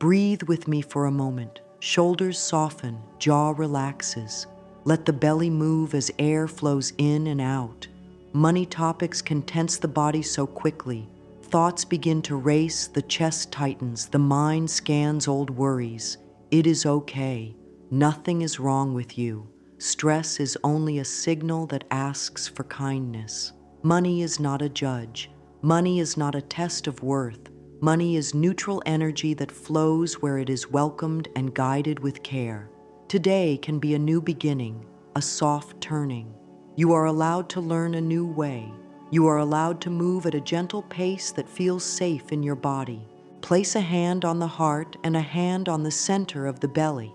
Breathe with me for a moment. Shoulders soften, jaw relaxes. Let the belly move as air flows in and out. Money topics can tense the body so quickly. Thoughts begin to race, the chest tightens, the mind scans old worries. It is okay. Nothing is wrong with you. Stress is only a signal that asks for kindness. Money is not a judge. Money is not a test of worth. Money is neutral energy that flows where it is welcomed and guided with care. Today can be a new beginning, a soft turning. You are allowed to learn a new way. You are allowed to move at a gentle pace that feels safe in your body. Place a hand on the heart and a hand on the center of the belly.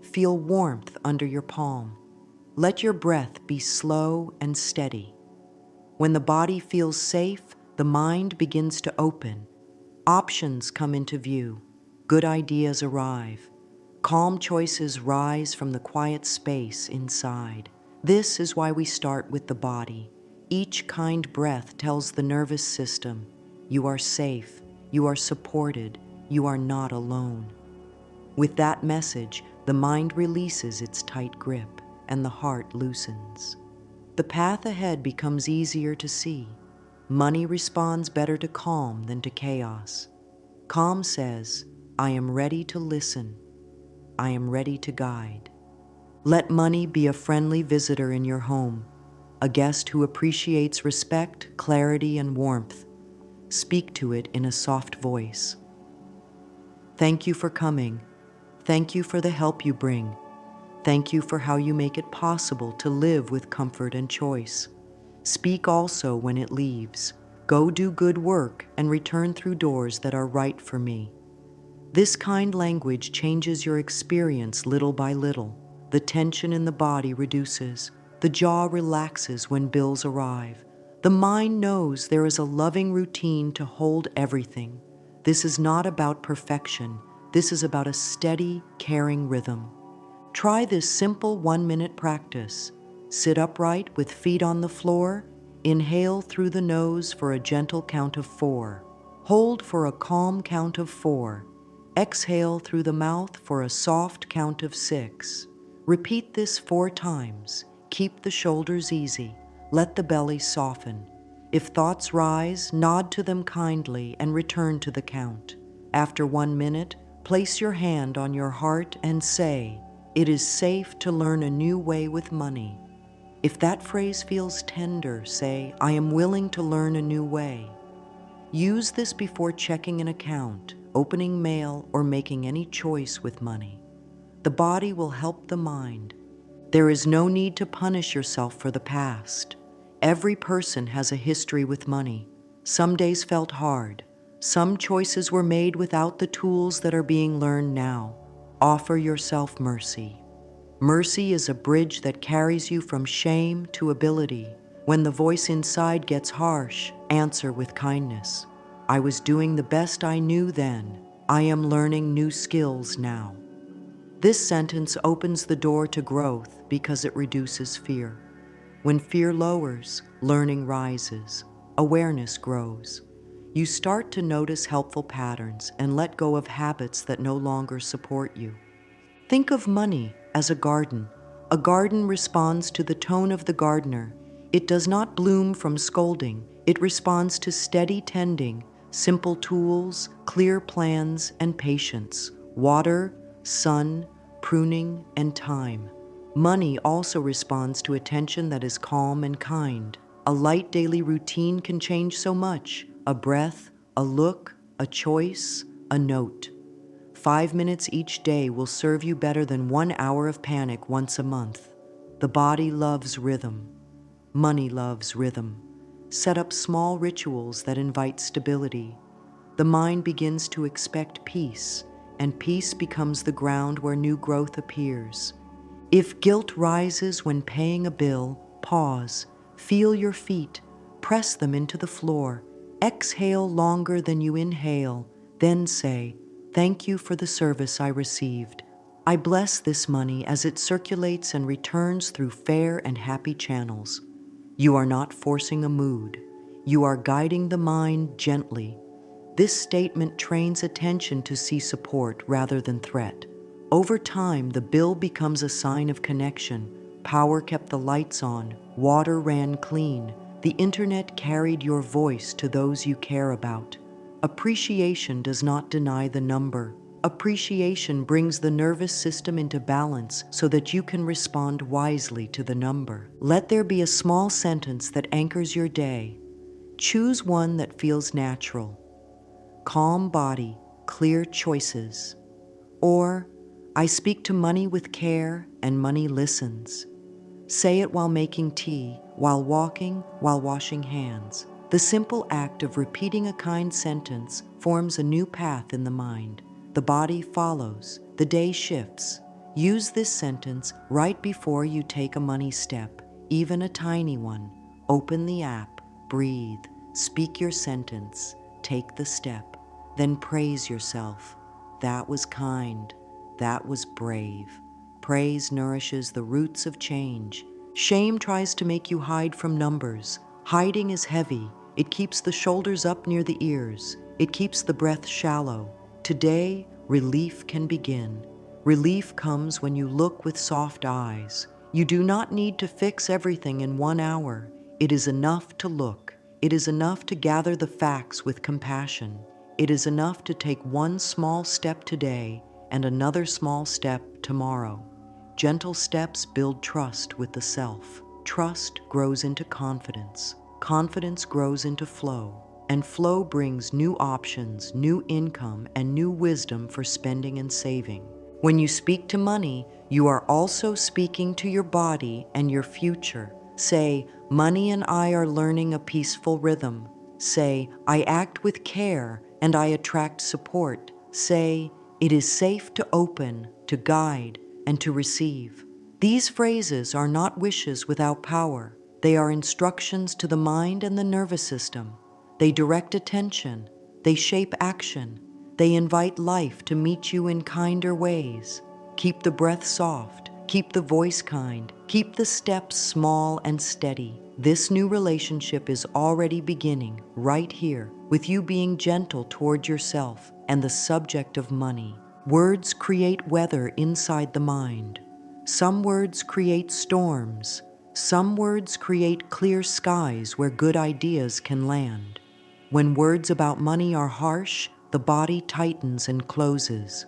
Feel warmth under your palm. Let your breath be slow and steady. When the body feels safe, the mind begins to open. Options come into view. Good ideas arrive. Calm choices rise from the quiet space inside. This is why we start with the body. Each kind breath tells the nervous system, you are safe, you are supported, you are not alone. With that message, the mind releases its tight grip and the heart loosens. The path ahead becomes easier to see. Money responds better to calm than to chaos. Calm says, I am ready to listen. I am ready to guide. Let money be a friendly visitor in your home, a guest who appreciates respect, clarity, and warmth. Speak to it in a soft voice. Thank you for coming. Thank you for the help you bring. Thank you for how you make it possible to live with comfort and choice. Speak also when it leaves. Go do good work and return through doors that are right for me. This kind language changes your experience little by little. The tension in the body reduces. The jaw relaxes when bills arrive. The mind knows there is a loving routine to hold everything. This is not about perfection. This is about a steady, caring rhythm. Try this simple 1-minute practice. Sit upright with feet on the floor. Inhale through the nose for a gentle count of 4. Hold for a calm count of 4. Exhale through the mouth for a soft count of 6. Repeat this 4 times. Keep the shoulders easy. Let the belly soften. If thoughts rise, nod to them kindly and return to the count. After 1 minute, place your hand on your heart and say, it is safe to learn a new way with money. If that phrase feels tender, say, I am willing to learn a new way. Use this before checking an account, opening mail, or making any choice with money. The body will help the mind. There is no need to punish yourself for the past. Every person has a history with money. Some days felt hard. Some choices were made without the tools that are being learned now. Offer yourself mercy. Mercy is a bridge that carries you from shame to ability. When the voice inside gets harsh, answer with kindness. I was doing the best I knew then. I am learning new skills now. This sentence opens the door to growth because it reduces fear. When fear lowers, learning rises, awareness grows. You start to notice helpful patterns and let go of habits that no longer support you. Think of money as a garden. A garden responds to the tone of the gardener. It does not bloom from scolding. It responds to steady tending, simple tools, clear plans, and patience. Water, sun, pruning, and time. Money also responds to attention that is calm and kind. A light daily routine can change so much. A breath, a look, a choice, a note. 5 minutes each day will serve you better than 1 hour of panic once a month. The body loves rhythm. Money loves rhythm. Set up small rituals that invite stability. The mind begins to expect peace, and peace becomes the ground where new growth appears. If guilt rises when paying a bill, pause, feel your feet, press them into the floor, exhale longer than you inhale, then say, thank you for the service I received. I bless this money as it circulates and returns through fair and happy channels. You are not forcing a mood. You are guiding the mind gently. This statement trains attention to see support rather than threat. Over time, the bill becomes a sign of connection. Power kept the lights on, water ran clean, the internet carried your voice to those you care about. Appreciation does not deny the number. Appreciation brings the nervous system into balance so that you can respond wisely to the number. Let there be a small sentence that anchors your day. Choose one that feels natural. Calm body, clear choices. Or, I speak to money with care and money listens. Say it while making tea, while walking, while washing hands. The simple act of repeating a kind sentence forms a new path in the mind. The body follows, the day shifts. Use this sentence right before you take a money step, even a tiny one. Open the app, breathe, speak your sentence, take the step, then praise yourself. That was kind, that was brave. Praise nourishes the roots of change. Shame tries to make you hide from numbers. Hiding is heavy. It keeps the shoulders up near the ears. It keeps the breath shallow. Today, relief can begin. Relief comes when you look with soft eyes. You do not need to fix everything in 1 hour. It is enough to look. It is enough to gather the facts with compassion. It is enough to take one small step today and another small step tomorrow. Gentle steps build trust with the self. Trust grows into confidence. Confidence grows into flow. And flow brings new options, new income, and new wisdom for spending and saving. When you speak to money, you are also speaking to your body and your future. Say, money and I are learning a peaceful rhythm. Say, I act with care and I attract support. Say, it is safe to open, to guide, and to receive. These phrases are not wishes without power. They are instructions to the mind and the nervous system. They direct attention. They shape action. They invite life to meet you in kinder ways. Keep the breath soft. Keep the voice kind. Keep the steps small and steady. This new relationship is already beginning right here, with you being gentle toward yourself and the subject of money. Words create weather inside the mind. Some words create storms. Some words create clear skies where good ideas can land. When words about money are harsh, the body tightens and closes.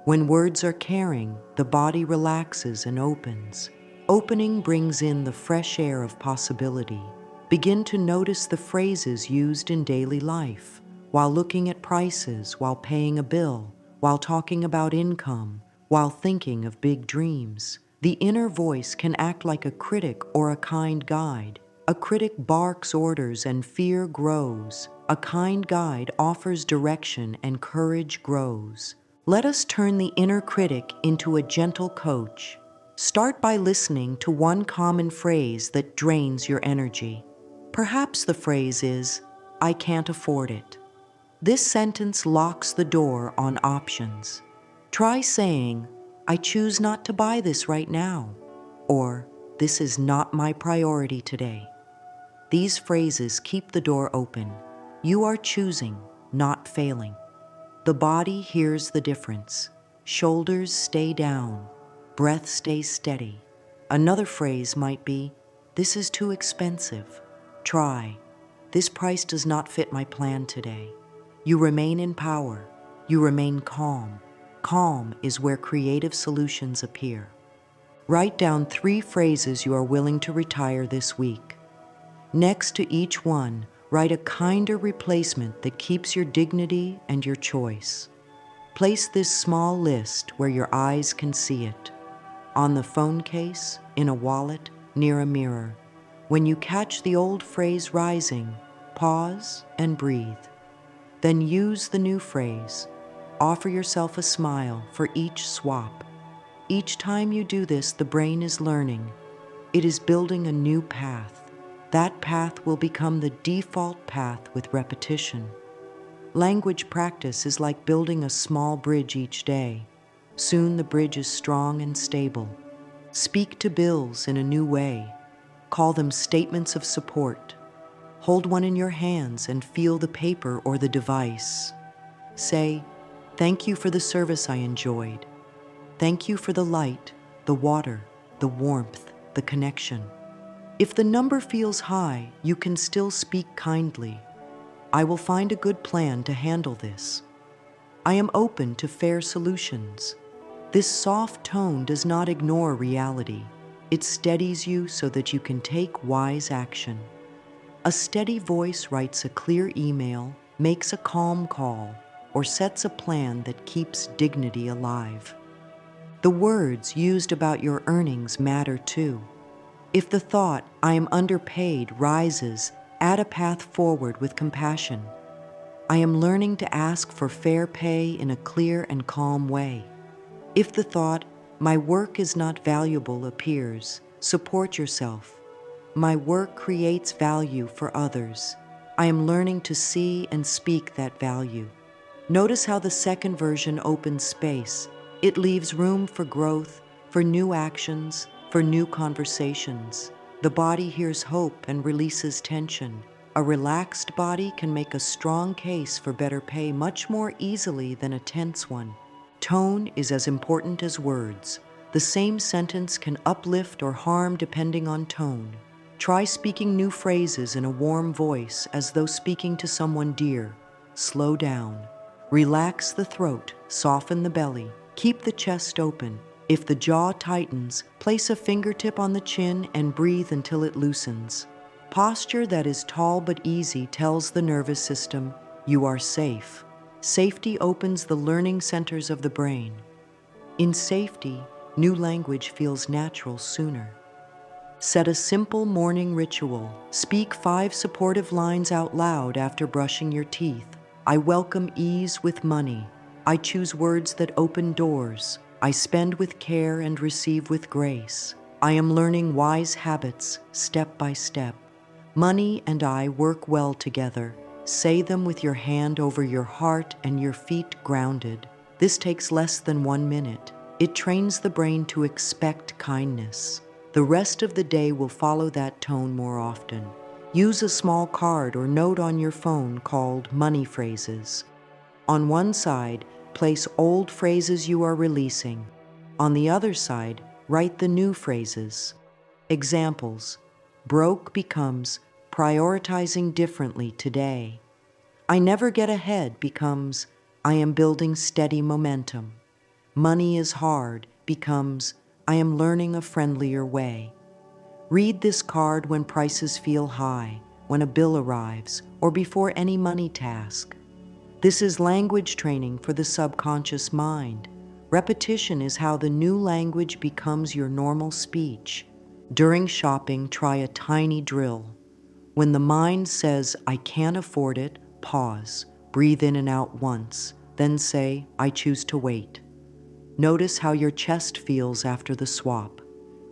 When words are caring, the body relaxes and opens. Opening brings in the fresh air of possibility. Begin to notice the phrases used in daily life, while looking at prices, while paying a bill, while talking about income, while thinking of big dreams. The inner voice can act like a critic or a kind guide. A critic barks orders and fear grows. A kind guide offers direction and courage grows. Let us turn the inner critic into a gentle coach. Start by listening to one common phrase that drains your energy. Perhaps the phrase is, I can't afford it. This sentence locks the door on options. Try saying, I choose not to buy this right now, or this is not my priority today. These phrases keep the door open. You are choosing, not failing. The body hears the difference. Shoulders stay down. Breath stays steady. Another phrase might be, this is too expensive. Try. This price does not fit my plan today. You remain in power. You remain calm. Calm is where creative solutions appear. Write down 3 phrases you are willing to retire this week. Next to each one, write a kinder replacement that keeps your dignity and your choice. Place this small list where your eyes can see it. On the phone case, in a wallet, near a mirror. When you catch the old phrase rising, pause and breathe. Then use the new phrase. Offer yourself a smile for each swap. Each time you do this, the brain is learning. It is building a new path. That path will become the default path with repetition. Language practice is like building a small bridge each day. Soon the bridge is strong and stable. Speak to bills in a new way. Call them statements of support. Hold one in your hands and feel the paper or the device. Say, "Thank you for the service I enjoyed. Thank you for the light, the water, the warmth, the connection." If the number feels high, you can still speak kindly. "I will find a good plan to handle this. I am open to fair solutions." This soft tone does not ignore reality. It steadies you so that you can take wise action. A steady voice writes a clear email, makes a calm call, or sets a plan that keeps dignity alive. The words used about your earnings matter too. If the thought, "I am underpaid," rises, add a path forward with compassion. "I am learning to ask for fair pay in a clear and calm way." If the thought, "My work is not valuable," appears, support yourself. "My work creates value for others. I am learning to see and speak that value." Notice how the second version opens space. It leaves room for growth, for new actions, for new conversations. The body hears hope and releases tension. A relaxed body can make a strong case for better pay much more easily than a tense one. Tone is as important as words. The same sentence can uplift or harm depending on tone. Try speaking new phrases in a warm voice as though speaking to someone dear. Slow down. Relax the throat, soften the belly, keep the chest open. If the jaw tightens, place a fingertip on the chin and breathe until it loosens. Posture that is tall but easy tells the nervous system, "You are safe." Safety opens the learning centers of the brain. In safety, new language feels natural sooner. Set a simple morning ritual. Speak 5 supportive lines out loud after brushing your teeth. "I welcome ease with money. I choose words that open doors. I spend with care and receive with grace. I am learning wise habits step by step. Money and I work well together." Say them with your hand over your heart and your feet grounded. This takes less than 1 minute. It trains the brain to expect kindness. The rest of the day will follow that tone more often. Use a small card or note on your phone called money phrases. On one side, place old phrases you are releasing. On the other side, write the new phrases. Examples: broke becomes prioritizing differently today. I never get ahead becomes I am building steady momentum. Money is hard becomes I am learning a friendlier way. Read this card when prices feel high, when a bill arrives, or before any money task. This is language training for the subconscious mind. Repetition is how the new language becomes your normal speech. During shopping, try a tiny drill. When the mind says, "I can't afford it," pause, breathe in and out once, then say, "I choose to wait." Notice how your chest feels after the swap.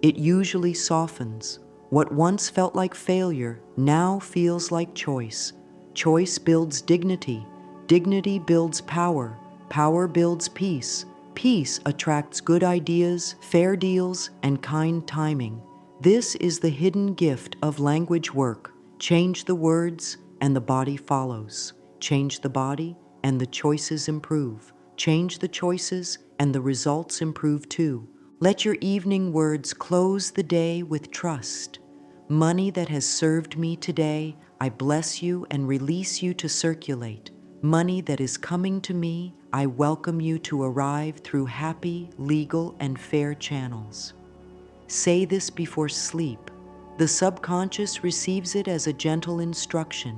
It usually softens. What once felt like failure now feels like choice. Choice builds dignity. Dignity builds power. Power builds peace. Peace attracts good ideas, fair deals, and kind timing. This is the hidden gift of language work. Change the words, and the body follows. Change the body, and the choices improve. Change the choices, and the results improve too. Let your evening words close the day with trust. Money that has served me today, I bless you and release you to circulate. Money that is coming to me, I welcome you to arrive through happy, legal, and fair channels. Say this before sleep. The subconscious receives it as a gentle instruction.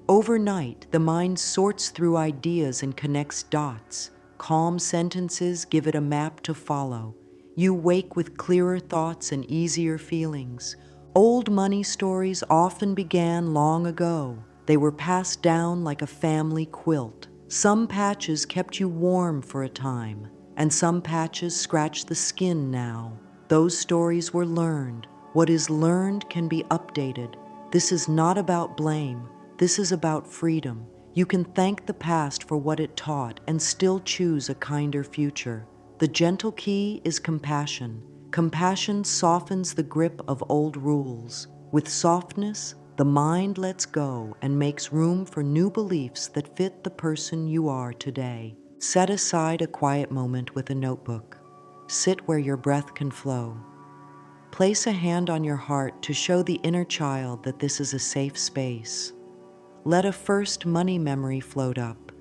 Overnight, the mind sorts through ideas and connects dots. Calm sentences give it a map to follow. You wake with clearer thoughts and easier feelings. Old money stories often began long ago. They were passed down like a family quilt. Some patches kept you warm for a time, and some patches scratch the skin now. Those stories were learned. What is learned can be updated. This is not about blame. This is about freedom. You can thank the past for what it taught and still choose a kinder future. The gentle key is compassion. Compassion softens the grip of old rules. With softness, the The mind lets go and makes room for new beliefs that fit the person you are today. Set aside a quiet moment with a notebook. Sit where your breath can flow. Place a hand on your heart to show the inner child that this is a safe space. Let a first money memory float up.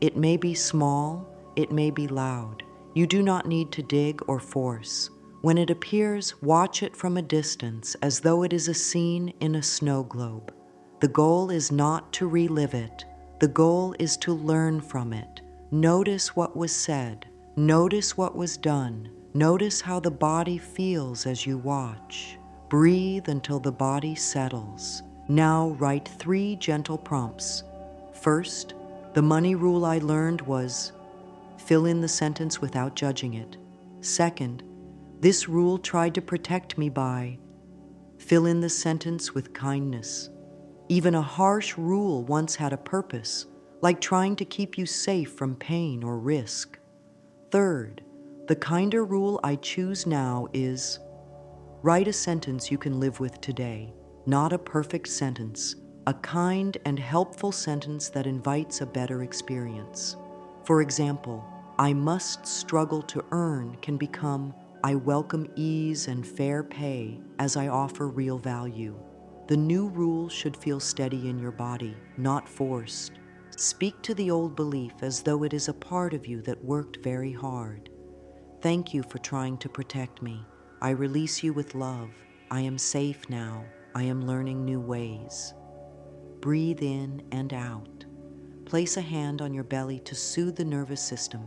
It may be small, it may be loud. You do not need to dig or force. When it appears, watch it from a distance as though it is a scene in a snow globe. The goal is not to relive it. The goal is to learn from it. Notice what was said. Notice what was done. Notice how the body feels as you watch. Breathe until the body settles. Now write 3 gentle prompts. First, the money rule I learned was fill in the sentence without judging it. Second, this rule tried to protect me by fill in the sentence with kindness. Even a harsh rule once had a purpose, like trying to keep you safe from pain or risk. Third, the kinder rule I choose now is write a sentence you can live with today, not a perfect sentence, a kind and helpful sentence that invites a better experience. For example, I must struggle to earn can become I welcome ease and fair pay as I offer real value. The new rule should feel steady in your body, not forced. Speak to the old belief as though it is a part of you that worked very hard. Thank you for trying to protect me. I release you with love. I am safe now. I am learning new ways. Breathe in and out. Place a hand on your belly to soothe the nervous system.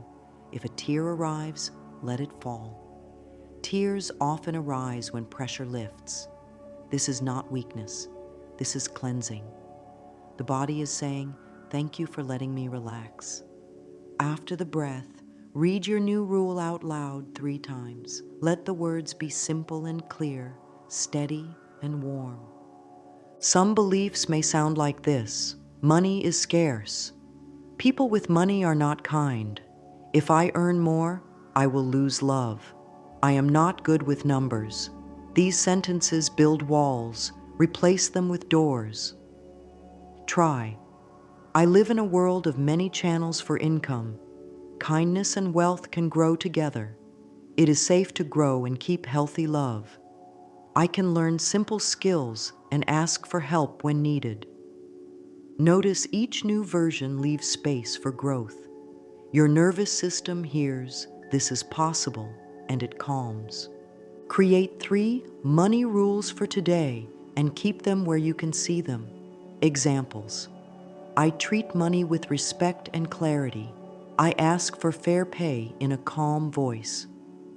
If a tear arrives, let it fall. Tears often arise when pressure lifts. This is not weakness. This is cleansing. The body is saying, thank you for letting me relax. After the breath, read your new rule out loud 3 times. Let the words be simple and clear, steady and warm. Some beliefs may sound like this. Money is scarce. People with money are not kind. If I earn more, I will lose love. I am not good with numbers. These sentences build walls. Replace them with doors. Try. I live in a world of many channels for income. Kindness and wealth can grow together. It is safe to grow and keep healthy love. I can learn simple skills and ask for help when needed. Notice each new version leaves space for growth. Your nervous system hears, this is possible, and it calms. Create 3 money rules for today and keep them where you can see them. Examples. I treat money with respect and clarity. I ask for fair pay in a calm voice.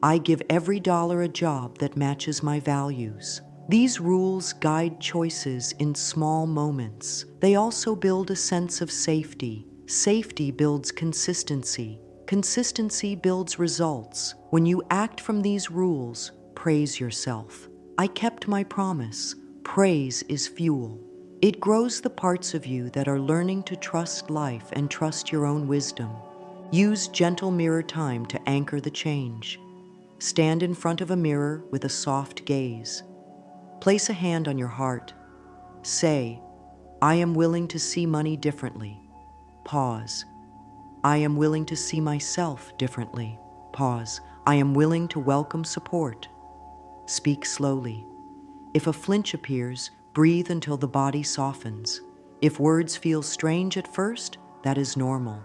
I give every dollar a job that matches my values. These rules guide choices in small moments. They also build a sense of safety. Safety builds consistency. Consistency builds results. When you act from these rules, praise yourself. I kept my promise. Praise is fuel. It grows the parts of you that are learning to trust life and trust your own wisdom. Use gentle mirror time to anchor the change. Stand in front of a mirror with a soft gaze. Place a hand on your heart. Say, I am willing to see money differently. Pause. I am willing to see myself differently. Pause. I am willing to welcome support. Speak slowly. If a flinch appears, breathe until the body softens. If words feel strange at first, that is normal.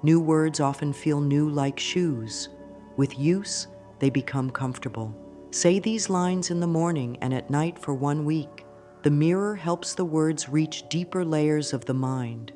New words often feel new like shoes. With use, they become comfortable. Say these lines in the morning and at night for 1 week. The mirror helps the words reach deeper layers of the mind.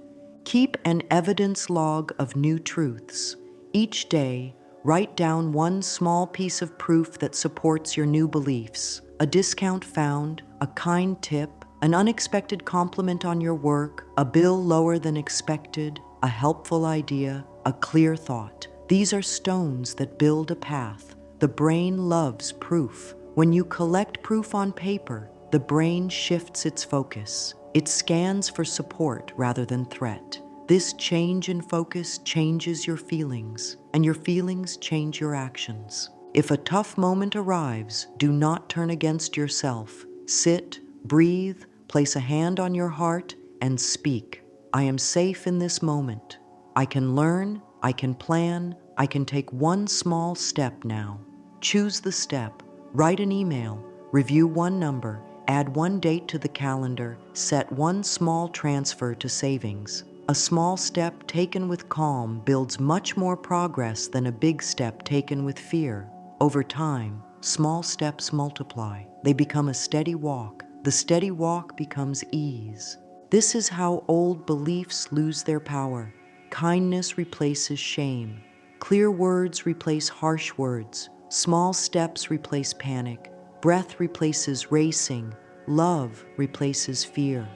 Keep an evidence log of new truths. Each day, write down 1 small piece of proof that supports your new beliefs. A discount found, a kind tip, an unexpected compliment on your work, a bill lower than expected, a helpful idea, a clear thought. These are stones that build a path. The brain loves proof. When you collect proof on paper, the brain shifts its focus. It scans for support rather than threat. This change in focus changes your feelings, and your feelings change your actions. If a tough moment arrives, do not turn against yourself. Sit, breathe, place a hand on your heart and speak. I am safe in this moment. I can learn, I can plan, I can take one small step now. Choose the step, write an email, review one number, add one date to the calendar, set one small transfer to savings. A small step taken with calm builds much more progress than a big step taken with fear. Over time, small steps multiply. They become a steady walk. The steady walk becomes ease. This is how old beliefs lose their power. Kindness replaces shame. Clear words replace harsh words. Small steps replace panic. Breath replaces racing. Love replaces fear.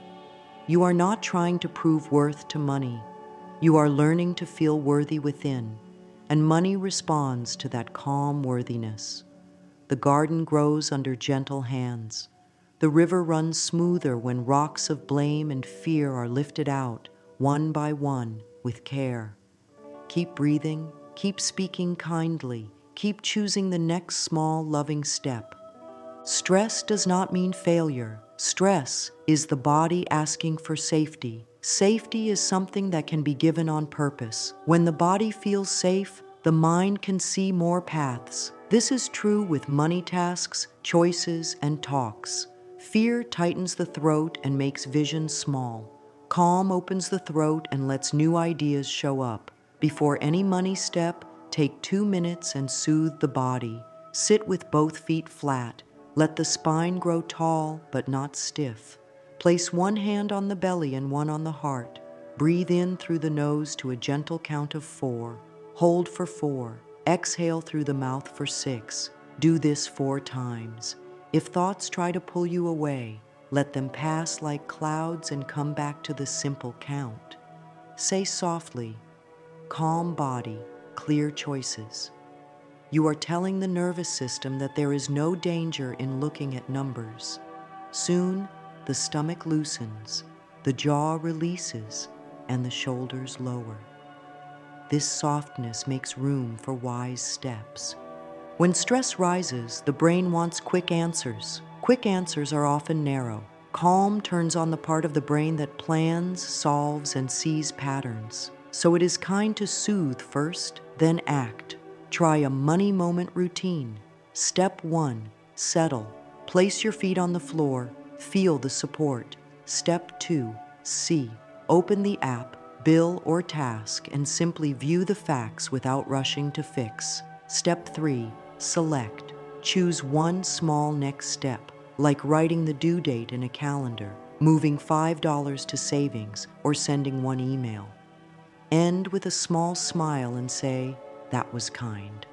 You are not trying to prove worth to money. You are learning to feel worthy within, and money responds to that calm worthiness. The garden grows under gentle hands. The river runs smoother when rocks of blame and fear are lifted out, one by one, with care. Keep breathing, keep speaking kindly, keep choosing the next small, loving step. Stress does not mean failure. Stress is the body asking for safety. Safety is something that can be given on purpose. When the body feels safe, the mind can see more paths. This is true with money tasks, choices, and talks. Fear tightens the throat and makes vision small. Calm opens the throat and lets new ideas show up. Before any money step, take 2 minutes and soothe the body. Sit with both feet flat. Let the spine grow tall but not stiff. Place one hand on the belly and one on the heart. Breathe in through the nose to a gentle count of 4. Hold for 4. Exhale through the mouth for 6. Do this 4 times. If thoughts try to pull you away, let them pass like clouds and come back to the simple count. Say softly, calm body, clear choices. You are telling the nervous system that there is no danger in looking at numbers. Soon, the stomach loosens, the jaw releases, and the shoulders lower. This softness makes room for wise steps. When stress rises, the brain wants quick answers. Quick answers are often narrow. Calm turns on the part of the brain that plans, solves, and sees patterns. So it is kind to soothe first, then act. Try a money moment routine. Step 1, settle. Place your feet on the floor. Feel the support. Step 2, see. Open the app, bill, or task and simply view the facts without rushing to fix. Step 3, select. Choose one small next step, like writing the due date in a calendar, moving $5 to savings, or sending one email. End with a small smile and say, "That was kind."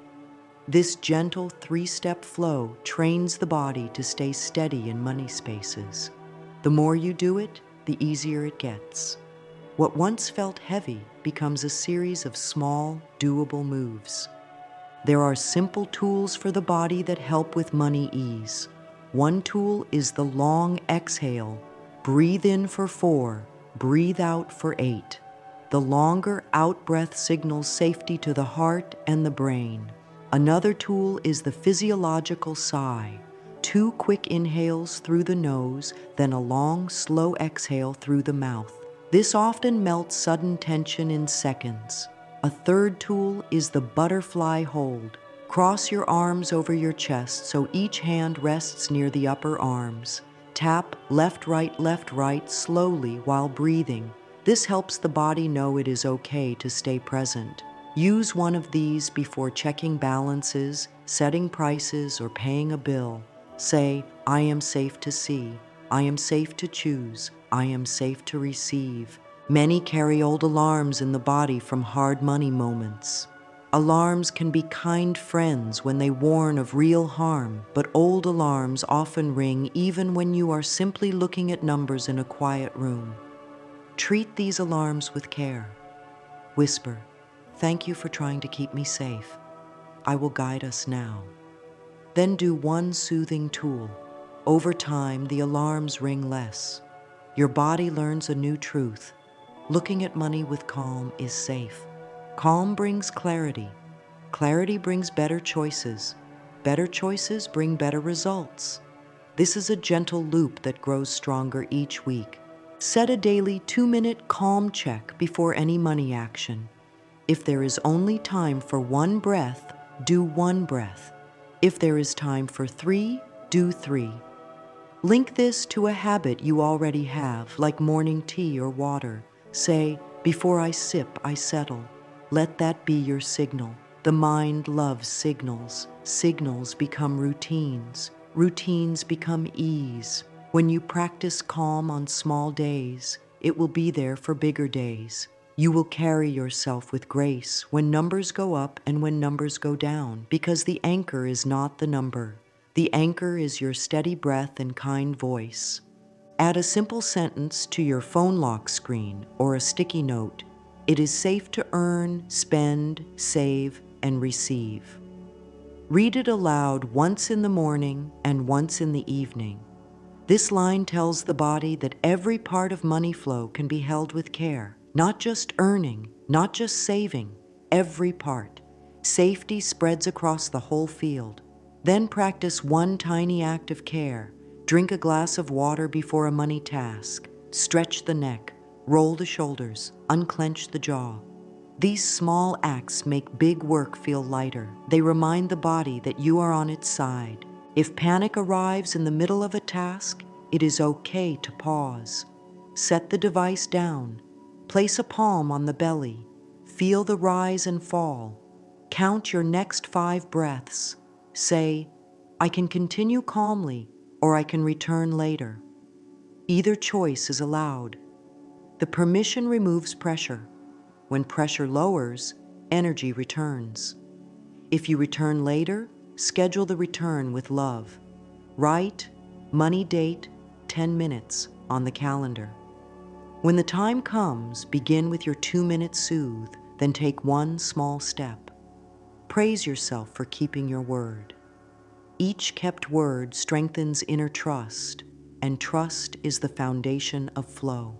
This gentle 3-step flow trains the body to stay steady in money spaces. The more you do it, the easier it gets. What once felt heavy becomes a series of small, doable moves. There are simple tools for the body that help with money ease. One tool is the long exhale. Breathe in for 4, breathe out for 8. The longer out-breath signals safety to the heart and the brain. Another tool is the physiological sigh. 2 quick inhales through the nose, then a long, slow exhale through the mouth. This often melts sudden tension in seconds. A third tool is the butterfly hold. Cross your arms over your chest so each hand rests near the upper arms. Tap left, right slowly while breathing. This helps the body know it is okay to stay present. Use one of these before checking balances, setting prices, or paying a bill. Say, "I am safe to see. I am safe to choose. I am safe to receive." Many carry old alarms in the body from hard money moments. Alarms can be kind friends when they warn of real harm, but old alarms often ring even when you are simply looking at numbers in a quiet room. Treat these alarms with care. Whisper, "Thank you for trying to keep me safe. I will guide us now." Then do one soothing tool. Over time, the alarms ring less. Your body learns a new truth. Looking at money with calm is safe. Calm brings clarity. Clarity brings better choices. Better choices bring better results. This is a gentle loop that grows stronger each week. Set a daily 2-minute calm check before any money action. If there is only time for 1 breath, do 1 breath. If there is time for 3, do 3. Link this to a habit you already have, like morning tea or water. Say, before I sip, I settle. Let that be your signal. The mind loves signals. Signals become routines. Routines become ease. When you practice calm on small days, it will be there for bigger days. You will carry yourself with grace when numbers go up and when numbers go down, because the anchor is not the number. The anchor is your steady breath and kind voice. Add a simple sentence to your phone lock screen or a sticky note. It is safe to earn, spend, save, and receive. Read it aloud once in the morning and once in the evening. This line tells the body that every part of money flow can be held with care. Not just earning, not just saving, every part. Safety spreads across the whole field. Then practice one tiny act of care. Drink a glass of water before a money task. Stretch the neck, roll the shoulders, unclench the jaw. These small acts make big work feel lighter. They remind the body that you are on its side. If panic arrives in the middle of a task, it is okay to pause. Set the device down. Place a palm on the belly. Feel the rise and fall. Count your next 5 breaths. Say, I can continue calmly, or I can return later. Either choice is allowed. The permission removes pressure. When pressure lowers, energy returns. If you return later, schedule the return with love. Write, money date, 10 minutes on the calendar. When the time comes, begin with your 2-minute soothe, then take one small step. Praise yourself for keeping your word. Each kept word strengthens inner trust, and trust is the foundation of flow.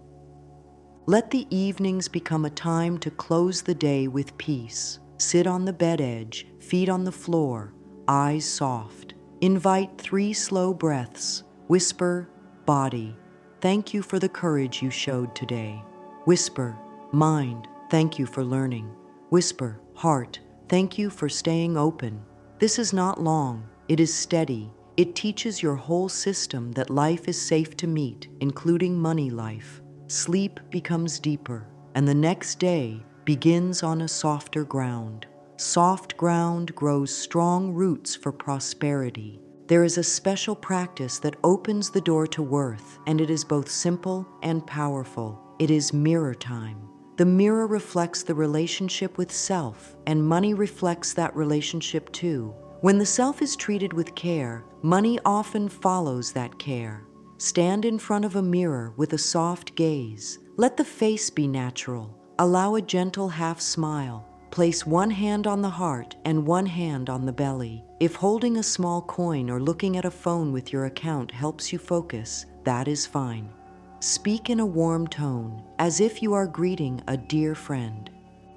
Let the evenings become a time to close the day with peace. Sit on the bed edge, feet on the floor, eyes soft. Invite 3 slow breaths. Whisper, body, thank you for the courage you showed today. Whisper, mind, thank you for learning. Whisper, heart, thank you for staying open. This is not long, it is steady. It teaches your whole system that life is safe to meet, including money life. Sleep becomes deeper, and the next day begins on a softer ground. Soft ground grows strong roots for prosperity. There is a special practice that opens the door to worth, and it is both simple and powerful. It is mirror time. The mirror reflects the relationship with self, and money reflects that relationship too. When the self is treated with care, money often follows that care. Stand in front of a mirror with a soft gaze. Let the face be natural. Allow a gentle half smile. Place one hand on the heart and one hand on the belly. If holding a small coin or looking at a phone with your account helps you focus, that is fine. Speak in a warm tone, as if you are greeting a dear friend.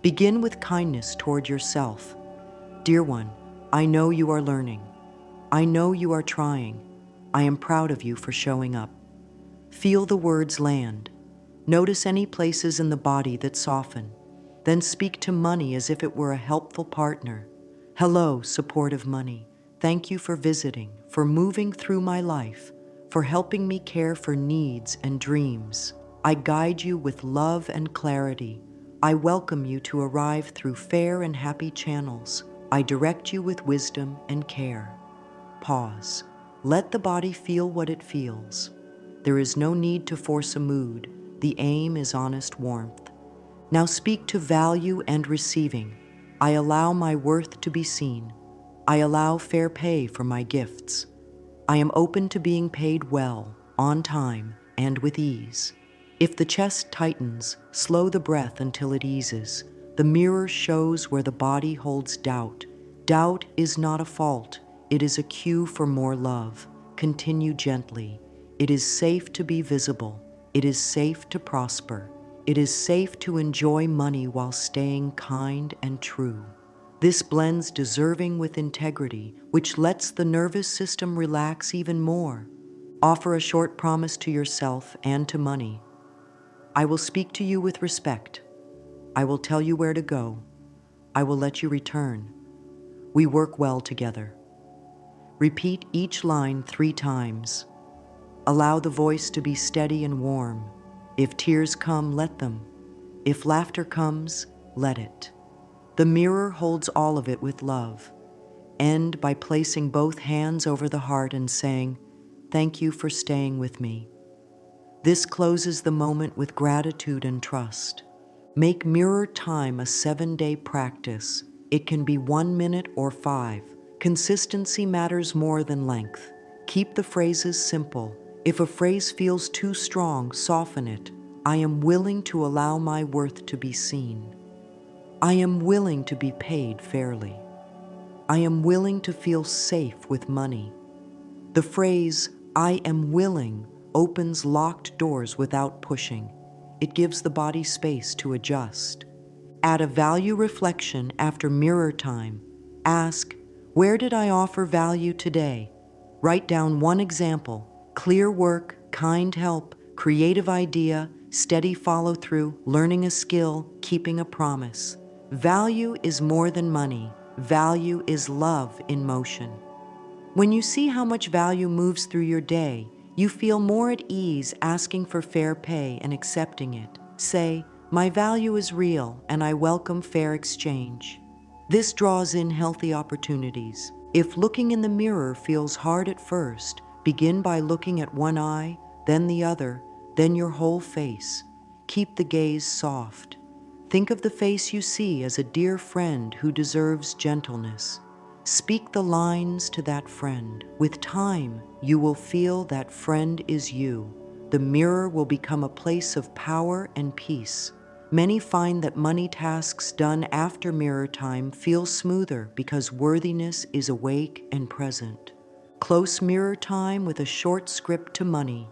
Begin with kindness toward yourself. Dear one, I know you are learning. I know you are trying. I am proud of you for showing up. Feel the words land. Notice any places in the body that soften. Then speak to money as if it were a helpful partner. Hello, supportive money. Thank you for visiting, for moving through my life, for helping me care for needs and dreams. I guide you with love and clarity. I welcome you to arrive through fair and happy channels. I direct you with wisdom and care. Pause. Let the body feel what it feels. There is no need to force a mood. The aim is honest warmth. Now speak to value and receiving. I allow my worth to be seen. I allow fair pay for my gifts. I am open to being paid well, on time, and with ease. If the chest tightens, slow the breath until it eases. The mirror shows where the body holds doubt. Doubt is not a fault. It is a cue for more love. Continue gently. It is safe to be visible. It is safe to prosper. It is safe to enjoy money while staying kind and true. This blends deserving with integrity, which lets the nervous system relax even more. Offer a short promise to yourself and to money. I will speak to you with respect. I will tell you where to go. I will let you return. We work well together. Repeat each line 3 times. Allow the voice to be steady and warm. If tears come, let them. If laughter comes, let it. The mirror holds all of it with love. End by placing both hands over the heart and saying, "Thank you for staying with me." This closes the moment with gratitude and trust. Make mirror time a 7-day practice. It can be 1 minute or 5. Consistency matters more than length. Keep the phrases simple. If a phrase feels too strong, soften it. I am willing to allow my worth to be seen. I am willing to be paid fairly. I am willing to feel safe with money. The phrase, "I am willing," opens locked doors without pushing. It gives the body space to adjust. Add a value reflection after mirror time. Ask, "Where did I offer value today?" Write down one example: clear work, kind help, creative idea, steady follow through, learning a skill, keeping a promise. Value is more than money. Value is love in motion. When you see how much value moves through your day, you feel more at ease asking for fair pay and accepting it. Say, "My value is real and I welcome fair exchange." This draws in healthy opportunities. If looking in the mirror feels hard at first, begin by looking at one eye, then the other, then your whole face. Keep the gaze soft. Think of the face you see as a dear friend who deserves gentleness. Speak the lines to that friend. With time, you will feel that friend is you. The mirror will become a place of power and peace. Many find that money tasks done after mirror time feel smoother because worthiness is awake and present. Close mirror time with a short script to money.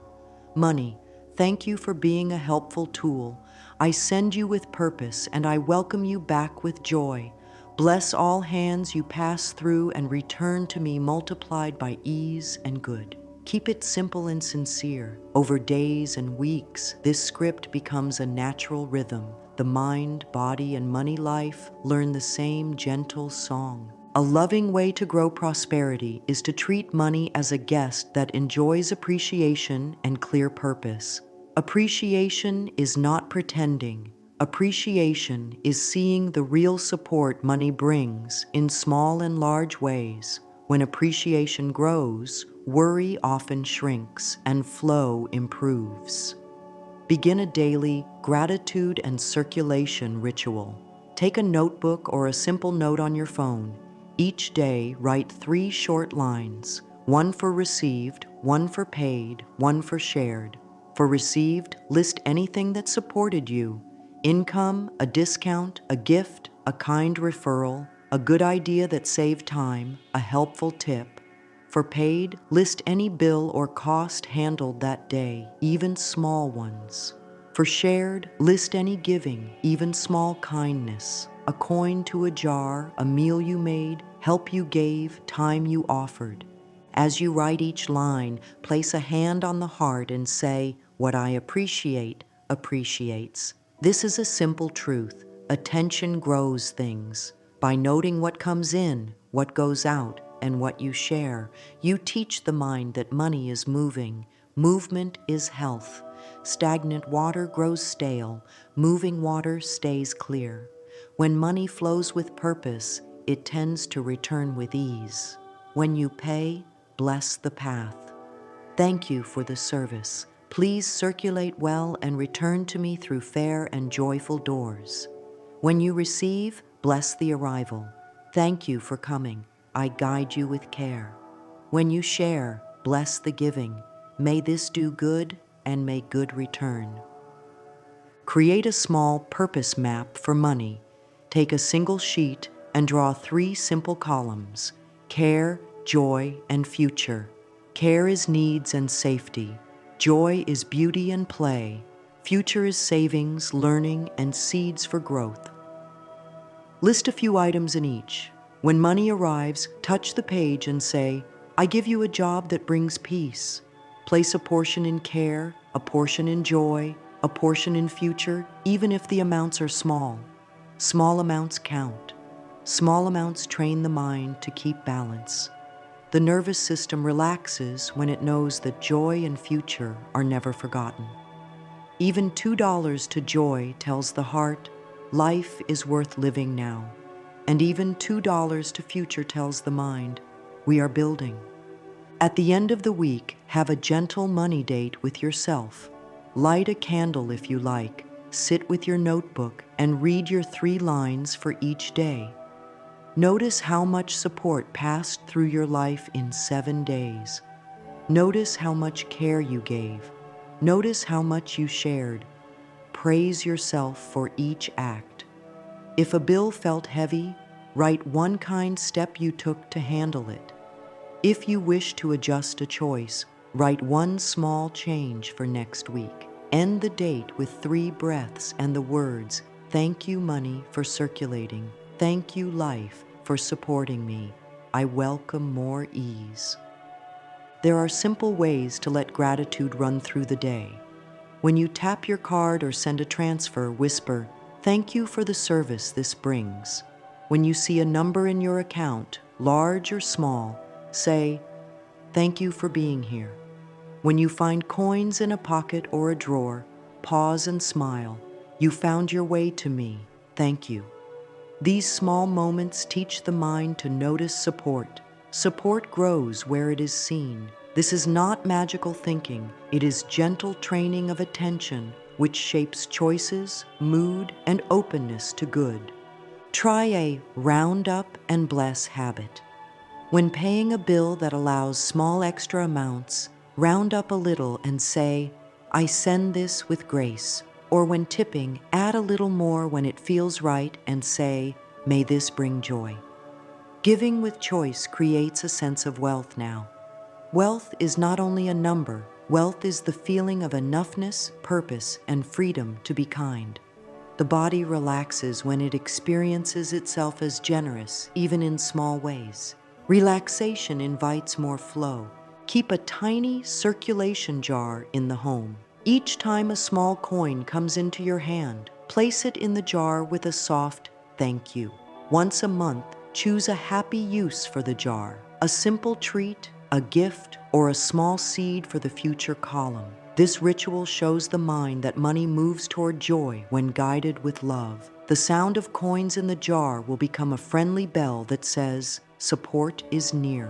Money, thank you for being a helpful tool. I send you with purpose and I welcome you back with joy. Bless all hands you pass through and return to me multiplied by ease and good. Keep it simple and sincere. Over days and weeks, this script becomes a natural rhythm. The mind, body, and money life learn the same gentle song. A loving way to grow prosperity is to treat money as a guest that enjoys appreciation and clear purpose. Appreciation is not pretending. Appreciation is seeing the real support money brings in small and large ways. When appreciation grows, worry often shrinks and flow improves. Begin a daily gratitude and circulation ritual. Take a notebook or a simple note on your phone. Each day, write 3 short lines, one for received, one for paid, one for shared. For received, list anything that supported you: income, a discount, a gift, a kind referral, a good idea that saved time, a helpful tip. For paid, list any bill or cost handled that day, even small ones. For shared, list any giving, even small kindness: a coin to a jar, a meal you made, help you gave, time you offered. As you write each line, place a hand on the heart and say, "What I appreciate, appreciates." This is a simple truth. Attention grows things. By noting what comes in, what goes out, and what you share, you teach the mind that money is moving. Movement is health. Stagnant water grows stale. Moving water stays clear. When money flows with purpose, it tends to return with ease. When you pay, bless the path. Thank you for the service. Please circulate well and return to me through fair and joyful doors. When you receive, bless the arrival. Thank you for coming. I guide you with care. When you share, bless the giving. May this do good and may good return. Create a small purpose map for money. Take a single sheet and draw 3 simple columns: care, joy, and future. Care is needs and safety. Joy is beauty and play. Future is savings, learning, and seeds for growth. List a few items in each. When money arrives, touch the page and say, "I give you a job that brings peace." Place a portion in care, a portion in joy, a portion in future, even if the amounts are small. Small amounts count. Small amounts train the mind to keep balance. The nervous system relaxes when it knows that joy and future are never forgotten. Even $2 to joy tells the heart, life is worth living now. And even $2 to future tells the mind, we are building. At the end of the week, have a gentle money date with yourself. Light a candle if you like, sit with your notebook, and read your 3 lines for each day. Notice how much support passed through your life in 7 days. Notice how much care you gave. Notice how much you shared. Praise yourself for each act. If a bill felt heavy, write one kind step you took to handle it. If you wish to adjust a choice, write one small change for next week. End the date with 3 breaths and the words, thank you, money, for circulating. Thank you, life, for supporting me. I welcome more ease. There are simple ways to let gratitude run through the day. When you tap your card or send a transfer, whisper, thank you for the service this brings. When you see a number in your account, large or small, say, thank you for being here. When you find coins in a pocket or a drawer, pause and smile. You found your way to me. Thank you. These small moments teach the mind to notice support. Support grows where it is seen. This is not magical thinking. It is gentle training of attention, which shapes choices, mood, and openness to good. Try a round up and bless habit. When paying a bill that allows small extra amounts, round up a little and say, I send this with grace. Or when tipping, add a little more when it feels right and say, may this bring joy. Giving with choice creates a sense of wealth now. Wealth is not only a number, wealth is the feeling of enoughness, purpose, and freedom to be kind. The body relaxes when it experiences itself as generous, even in small ways. Relaxation invites more flow. Keep a tiny circulation jar in the home. Each time a small coin comes into your hand, place it in the jar with a soft thank you. Once a month, choose a happy use for the jar, a simple treat, a gift, or a small seed for the future column. This ritual shows the mind that money moves toward joy when guided with love. The sound of coins in the jar will become a friendly bell that says, support is near.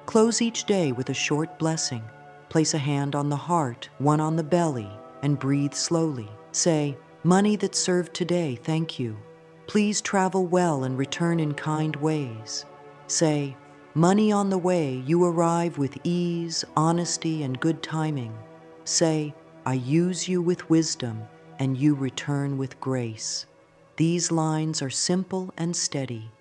Close each day with a short blessing. Place a hand on the heart, one on the belly, and breathe slowly. Say, money that served today, thank you. Please travel well and return in kind ways. Say, money on the way, you arrive with ease, honesty, and good timing. Say, I use you with wisdom, and you return with grace. These lines are simple and steady.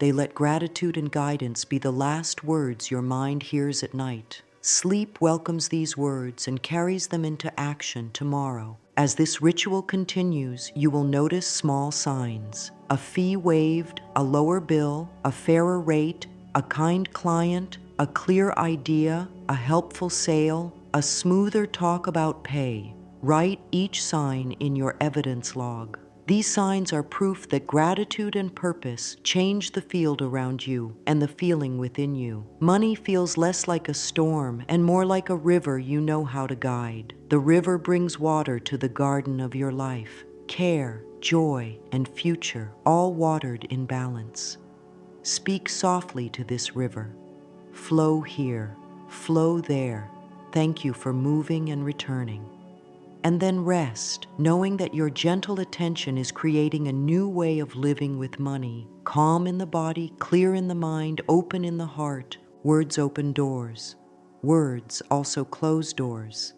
They let gratitude and guidance be the last words your mind hears at night. Sleep welcomes these words and carries them into action tomorrow. As this ritual continues, you will notice small signs. A fee waived, a lower bill, a fairer rate, a kind client, a clear idea, a helpful sale, a smoother talk about pay. Write each sign in your evidence log. These signs are proof that gratitude and purpose change the field around you and the feeling within you. Money feels less like a storm and more like a river you know how to guide. The river brings water to the garden of your life. Care, joy, and future, all watered in balance. Speak softly to this river. Flow here, flow there. Thank you for moving and returning. And then rest, knowing that your gentle attention is creating a new way of living with money. Calm in the body, clear in the mind, open in the heart. Words open doors. Words also close doors.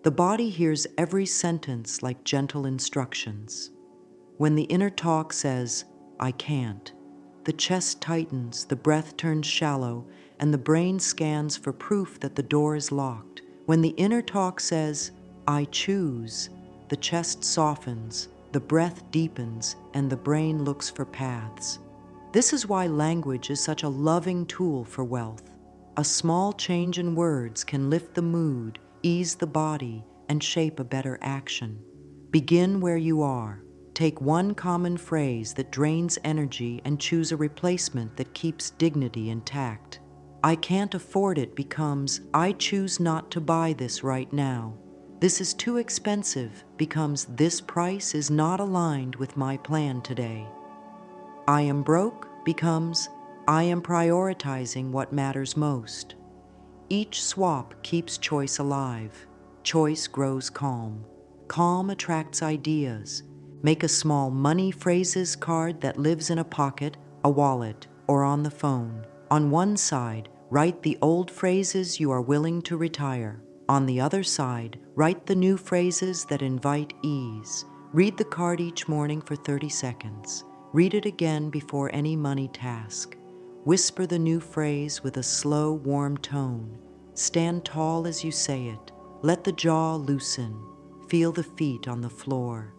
The body hears every sentence like gentle instructions. When the inner talk says, I can't, the chest tightens, the breath turns shallow, and the brain scans for proof that the door is locked. When the inner talk says, I choose, the chest softens, the breath deepens, and the brain looks for paths. This is why language is such a loving tool for wealth. A small change in words can lift the mood, ease the body, and shape a better action. Begin where you are. Take one common phrase that drains energy and choose a replacement that keeps dignity intact. I can't afford it becomes, I choose not to buy this right now. This is too expensive becomes, this price is not aligned with my plan today. I am broke becomes, I am prioritizing what matters most. Each swap keeps choice alive. Choice grows calm. Calm attracts ideas. Make a small money phrases card that lives in a pocket, a wallet, or on the phone. On one side, write the old phrases you are willing to retire. On the other side, write the new phrases that invite ease. Read the card each morning for 30 seconds. Read it again before any money task. Whisper the new phrase with a slow, warm tone. Stand tall as you say it. Let the jaw loosen. Feel the feet on the floor.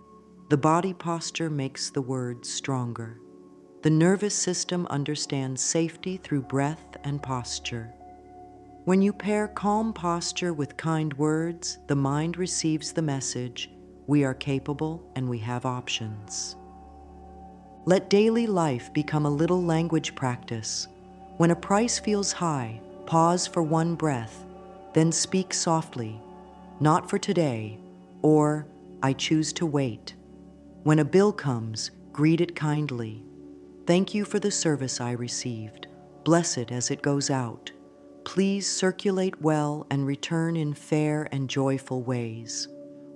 The body posture makes the words stronger. The nervous system understands safety through breath and posture. When you pair calm posture with kind words, the mind receives the message, we are capable and we have options. Let daily life become a little language practice. When a price feels high, pause for one breath, then speak softly, not for today, or I choose to wait. When a bill comes, greet it kindly. Thank you for the service I received. Bless it as it goes out. Please circulate well and return in fair and joyful ways.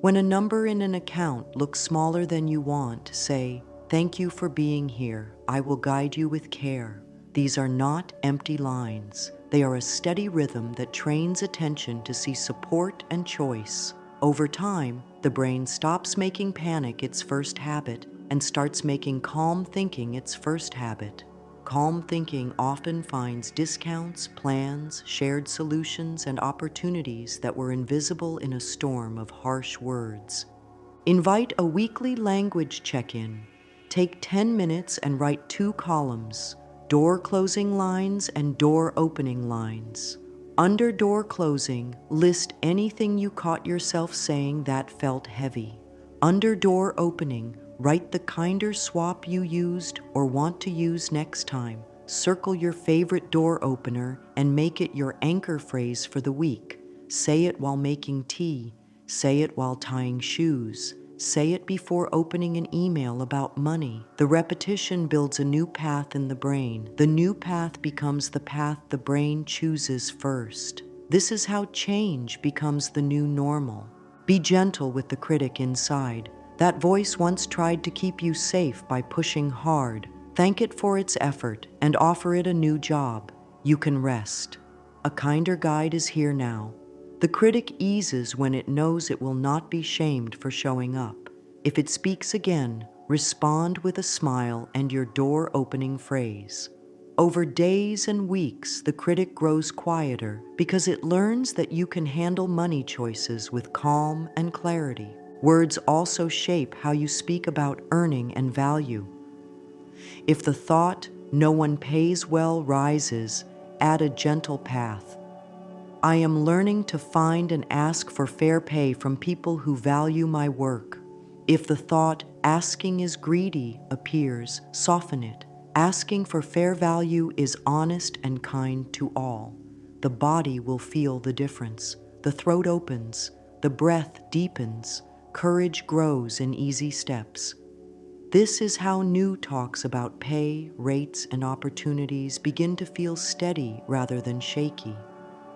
When a number in an account looks smaller than you want, say, thank you for being here. I will guide you with care. These are not empty lines. They are a steady rhythm that trains attention to see support and choice. Over time, the brain stops making panic its first habit and starts making calm thinking its first habit. Calm thinking often finds discounts, plans, shared solutions, and opportunities that were invisible in a storm of harsh words. Invite a weekly language check-in. Take 10 minutes and write 2 columns, door closing lines and door opening lines. Under door closing, list anything you caught yourself saying that felt heavy. Under door opening, write the kinder swap you used or want to use next time. Circle your favorite door opener and make it your anchor phrase for the week. Say it while making tea. Say it while tying shoes. Say it before opening an email about money. The repetition builds a new path in the brain. The new path becomes the path the brain chooses first. This is how change becomes the new normal. Be gentle with the critic inside. That voice once tried to keep you safe by pushing hard. Thank it for its effort and offer it a new job. You can rest. A kinder guide is here now. The critic eases when it knows it will not be shamed for showing up. If it speaks again, respond with a smile and your door-opening phrase. Over days and weeks, the critic grows quieter because it learns that you can handle money choices with calm and clarity. Words also shape how you speak about earning and value. If the thought, no one pays well, rises, add a gentle path. I am learning to find and ask for fair pay from people who value my work. If the thought, asking is greedy, appears, soften it. Asking for fair value is honest and kind to all. The body will feel the difference. The throat opens, the breath deepens, courage grows in easy steps. This is how new talks about pay, rates, and opportunities begin to feel steady rather than shaky.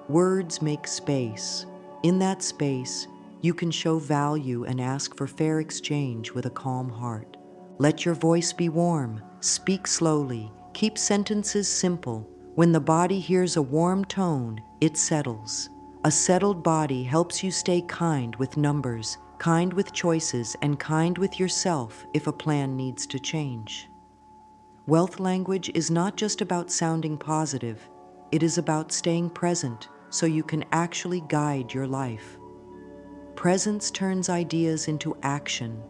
Words make space. In that space, you can show value and ask for fair exchange with a calm heart. Let your voice be warm. Speak slowly. Keep sentences simple. When the body hears a warm tone, it settles. A settled body helps you stay kind with numbers, kind with choices, and kind with yourself if a plan needs to change. Wealth language is not just about sounding positive. It is about staying present so you can actually guide your life. Presence turns ideas into action.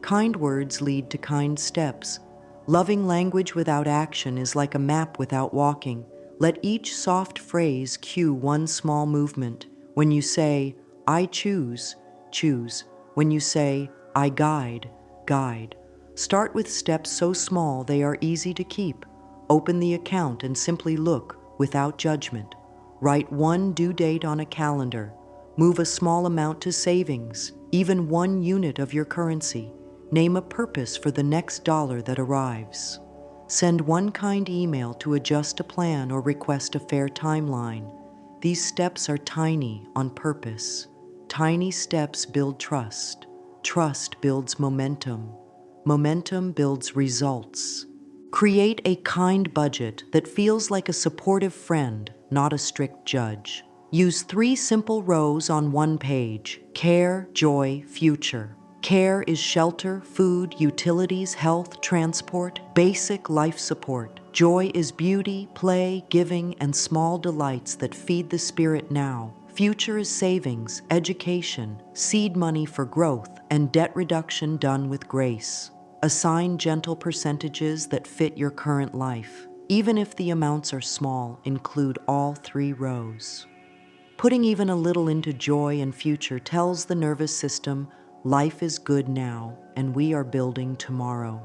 Kind words lead to kind steps. Loving language without action is like a map without walking. Let each soft phrase cue one small movement. When you say, I choose, choose. When you say, I guide, guide. Start with steps so small they are easy to keep. Open the account and simply look without judgment. Write one due date on a calendar. Move a small amount to savings, even 1 unit of your currency. Name a purpose for the next dollar that arrives. Send one kind email to adjust a plan or request a fair timeline. These steps are tiny on purpose. Tiny steps build trust. Trust builds momentum. Momentum builds results. Create a kind budget that feels like a supportive friend, not a strict judge. Use 3 simple rows on one page: care, joy, future. Care is shelter, food, utilities, health, transport, basic life support. Joy is beauty, play, giving, and small delights that feed the spirit now. Future is savings, education, seed money for growth, and debt reduction done with grace. Assign gentle percentages that fit your current life. Even if the amounts are small, include all 3 rows. Putting even a little into joy and future tells the nervous system, life is good now, and we are building tomorrow.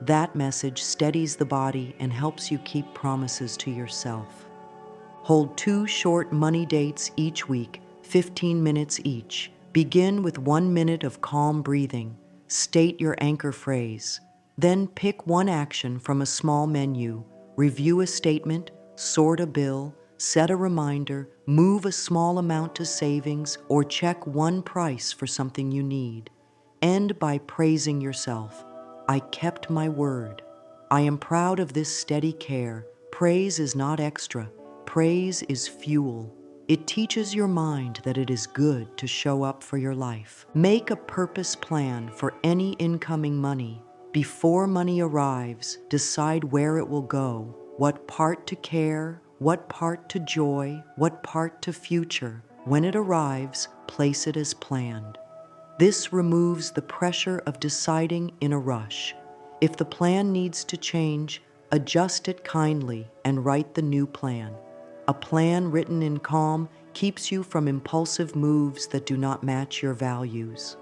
That message steadies the body and helps you keep promises to yourself. Hold 2 short money dates each week, 15 minutes each. Begin with 1 minute of calm breathing. State your anchor phrase. Then pick one action from a small menu. Review a statement, sort a bill, set a reminder, move a small amount to savings, or check one price for something you need. End by praising yourself. I kept my word. I am proud of this steady care. Praise is not extra. Praise is fuel. It teaches your mind that it is good to show up for your life. Make a purpose plan for any incoming money. Before money arrives, decide where it will go, what part to care, what part to joy, what part to future. When it arrives, place it as planned. This removes the pressure of deciding in a rush. If the plan needs to change, adjust it kindly and write the new plan. A plan written in calm keeps you from impulsive moves that do not match your values.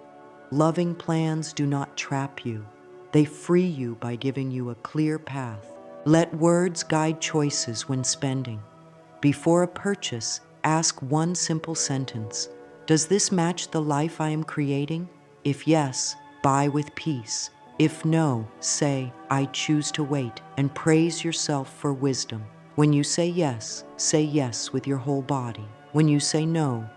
Loving plans do not trap you. They free you by giving you a clear path. Let words guide choices when spending. Before a purchase, ask one simple sentence. Does this match the life I am creating? If yes, buy with peace. If no, say, I choose to wait, and praise yourself for wisdom. When you say yes with your whole body. When you say no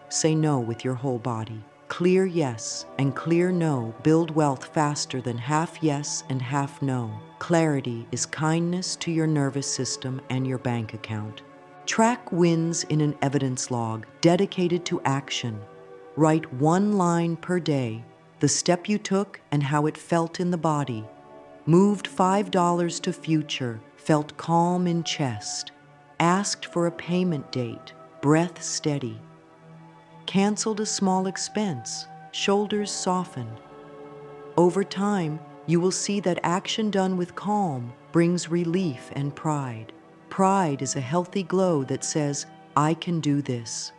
with your whole body. Clear yes and clear no build wealth faster than half yes and half no. Clarity is kindness to your nervous system and your bank account. Track wins in an evidence log dedicated to action. Write 1 line per day, the step you took and how it felt in the body. Moved $5 to future, felt calm in chest. Asked for a payment date, breath steady. Canceled a small expense, shoulders softened. Over time, you will see that action done with calm brings relief and pride. Pride is a healthy glow that says, I can do this.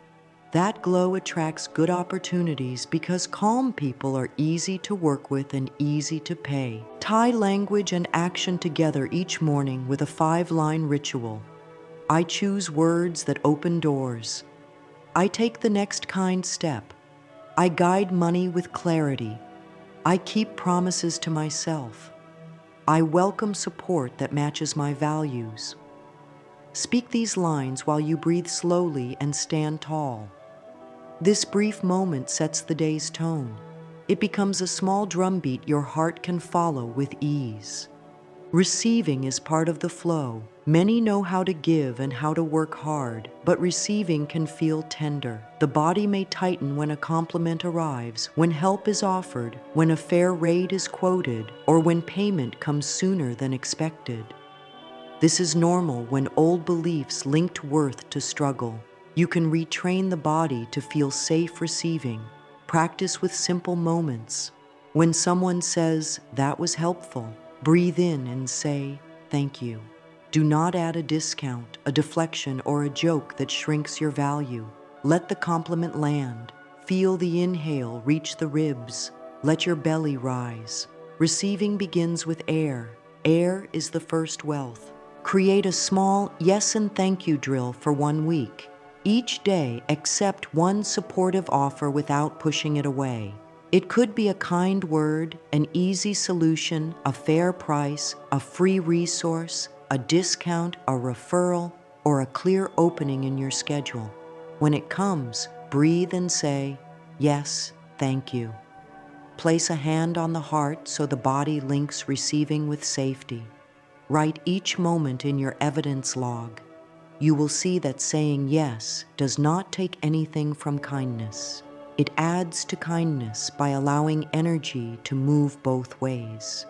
That glow attracts good opportunities because calm people are easy to work with and easy to pay. Tie language and action together each morning with a 5-line ritual. I choose words that open doors. I take the next kind step. I guide money with clarity. I keep promises to myself. I welcome support that matches my values. Speak these lines while you breathe slowly and stand tall. This brief moment sets the day's tone. It becomes a small drumbeat your heart can follow with ease. Receiving is part of the flow. Many know how to give and how to work hard, but receiving can feel tender. The body may tighten when a compliment arrives, when help is offered, when a fair rate is quoted, or when payment comes sooner than expected. This is normal when old beliefs linked worth to struggle. You can retrain the body to feel safe receiving. Practice with simple moments. When someone says, that was helpful, breathe in and say, thank you. Do not add a discount, a deflection, or a joke that shrinks your value. Let the compliment land. Feel the inhale reach the ribs. Let your belly rise. Receiving begins with air. Air is the first wealth. Create a small yes and thank you drill for 1 week. Each day, accept one supportive offer without pushing it away. It could be a kind word, an easy solution, a fair price, a free resource, a discount, a referral, or a clear opening in your schedule. When it comes, breathe and say, yes, thank you. Place a hand on the heart so the body links receiving with safety. Write each moment in your evidence log. You will see that saying yes does not take anything from kindness. It adds to kindness by allowing energy to move both ways.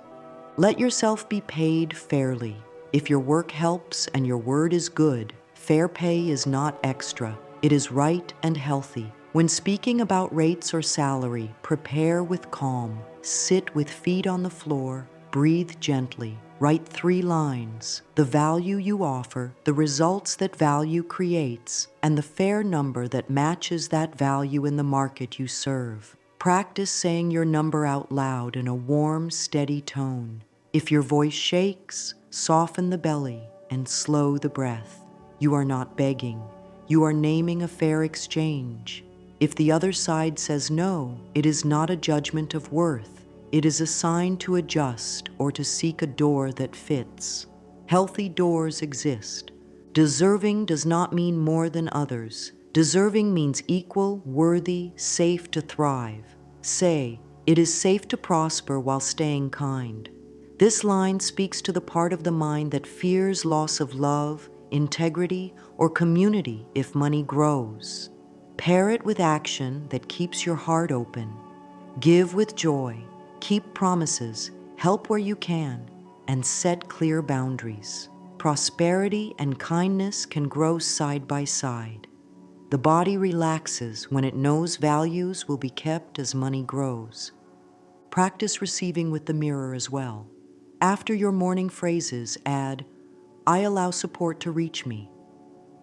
Let yourself be paid fairly. If your work helps and your word is good, fair pay is not extra. It is right and healthy. When speaking about rates or salary, prepare with calm. Sit with feet on the floor. Breathe gently. Write 3 lines. The value you offer, the results that value creates, and the fair number that matches that value in the market you serve. Practice saying your number out loud in a warm, steady tone. If your voice shakes, soften the belly and slow the breath. You are not begging. You are naming a fair exchange. If the other side says no, it is not a judgment of worth. It is a sign to adjust or to seek a door that fits. Healthy doors exist. Deserving does not mean more than others. Deserving means equal, worthy, safe to thrive. Say, it is safe to prosper while staying kind. This line speaks to the part of the mind that fears loss of love, integrity, or community if money grows. Pair it with action that keeps your heart open. Give with joy. Keep promises, help where you can, and set clear boundaries. Prosperity and kindness can grow side by side. The body relaxes when it knows values will be kept as money grows. Practice receiving with the mirror as well. After your morning phrases, add, I allow support to reach me.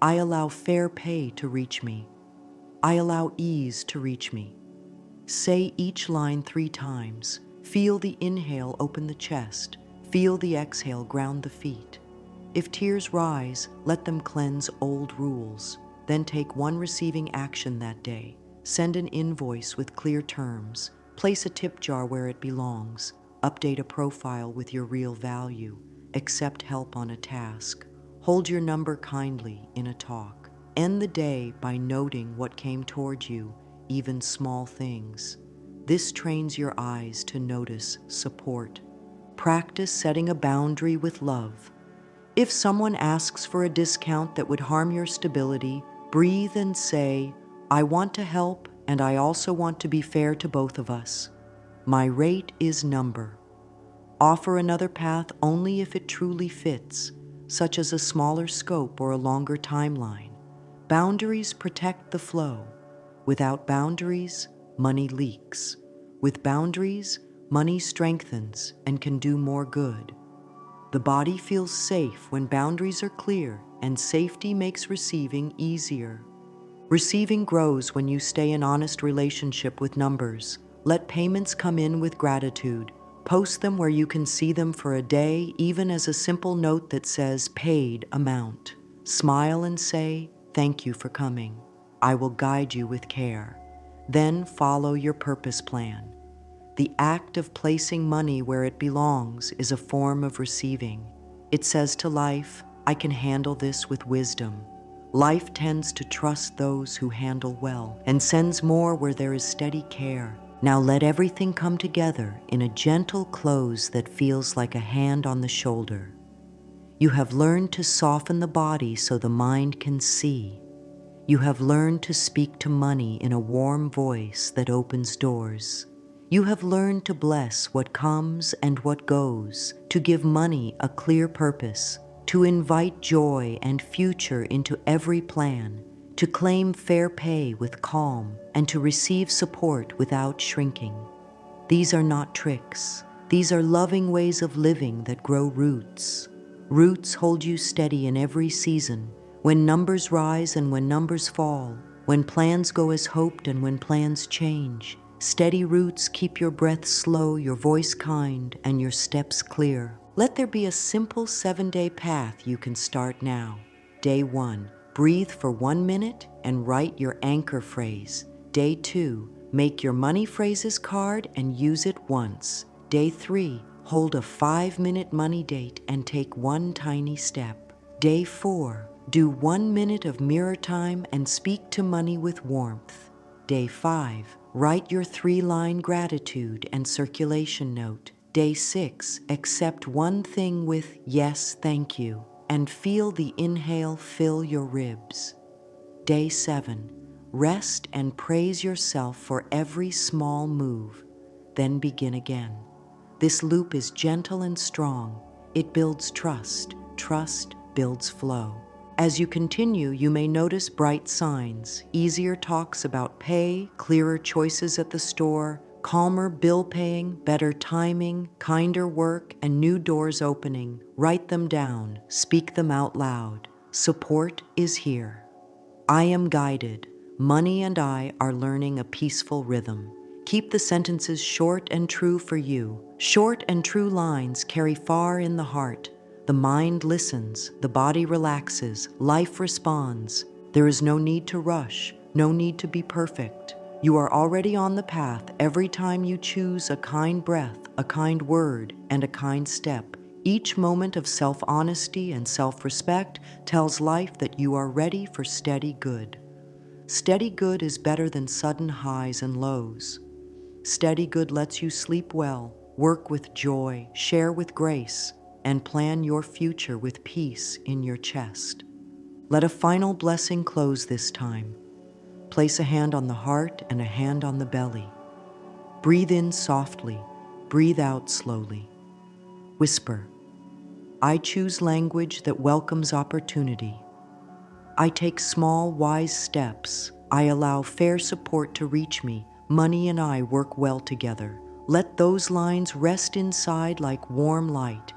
I allow fair pay to reach me. I allow ease to reach me. Say each line 3 times. Feel the inhale open the chest. Feel the exhale ground the feet. If tears rise, let them cleanse old rules. Then take one receiving action that day. Send an invoice with clear terms. Place a tip jar where it belongs. Update a profile with your real value. Accept help on a task. Hold your number kindly in a talk. End the day by noting what came toward you, even small things. This trains your eyes to notice support. Practice setting a boundary with love. If someone asks for a discount that would harm your stability, breathe and say, I want to help and I also want to be fair to both of us. My rate is number. Offer another path only if it truly fits, such as a smaller scope or a longer timeline. Boundaries protect the flow. Without boundaries, money leaks. With boundaries, money strengthens and can do more good. The body feels safe when boundaries are clear, and safety makes receiving easier. Receiving grows when you stay in honest relationship with numbers. Let payments come in with gratitude. Post them where you can see them for a day, even as a simple note that says paid amount. Smile and say, thank you for coming. I will guide you with care. Then follow your purpose plan. The act of placing money where it belongs is a form of receiving. It says to life, I can handle this with wisdom. Life tends to trust those who handle well and sends more where there is steady care. Now let everything come together in a gentle close that feels like a hand on the shoulder. You have learned to soften the body so the mind can see. You have learned to speak to money in a warm voice that opens doors. You have learned to bless what comes and what goes, to give money a clear purpose, to invite joy and future into every plan, to claim fair pay with calm, and to receive support without shrinking. These are not tricks. These are loving ways of living that grow roots. Roots hold you steady in every season, when numbers rise and when numbers fall, when plans go as hoped and when plans change. Steady roots keep your breath slow, your voice kind, and your steps clear. Let there be a simple 7-day path you can start now. Day 1, breathe for 1 minute and write your anchor phrase. Day 2, make your money phrases card and use it once. Day 3, hold a 5-minute money date and take one tiny step. Day 4, do 1 minute of mirror time and speak to money with warmth. Day 5, write your 3-line gratitude and circulation note. Day 6, accept one thing with yes, thank you, and feel the inhale fill your ribs. Day 7, rest and praise yourself for every small move, then begin again. This loop is gentle and strong. It builds trust. Trust builds flow. As you continue, you may notice bright signs, easier talks about pay, clearer choices at the store, calmer bill paying, better timing, kinder work, and new doors opening. Write them down, speak them out loud. Support is here. I am guided. Money and I are learning a peaceful rhythm. Keep the sentences short and true for you. Short and true lines carry far in the heart. The mind listens, the body relaxes, life responds. There is no need to rush, no need to be perfect. You are already on the path every time you choose a kind breath, a kind word, and a kind step. Each moment of self-honesty and self-respect tells life that you are ready for steady good. Steady good is better than sudden highs and lows. Steady good lets you sleep well, work with joy, share with grace, and plan your future with peace in your chest. Let a final blessing close this time. Place a hand on the heart and a hand on the belly. Breathe in softly, breathe out slowly. Whisper, I choose language that welcomes opportunity. I take small, wise steps. I allow fair support to reach me. Money and I work well together. Let those lines rest inside like warm light.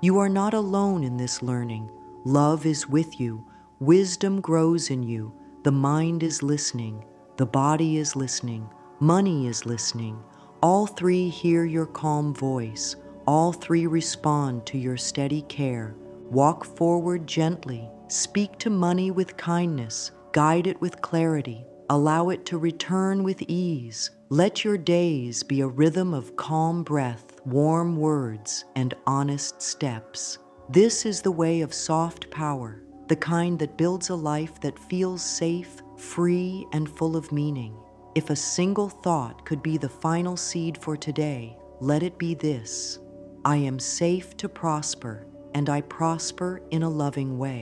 You are not alone in this learning. Love is with you. Wisdom grows in you. The mind is listening. The body is listening. Money is listening. All three hear your calm voice. All three respond to your steady care. Walk forward gently. Speak to money with kindness. Guide it with clarity. Allow it to return with ease. Let your days be a rhythm of calm breath, warm words, and honest steps. This is the way of soft power, the kind that builds a life that feels safe, free, and full of meaning. If a single thought could be the final seed for today, let it be this: I am safe to prosper, and I prosper in a loving way.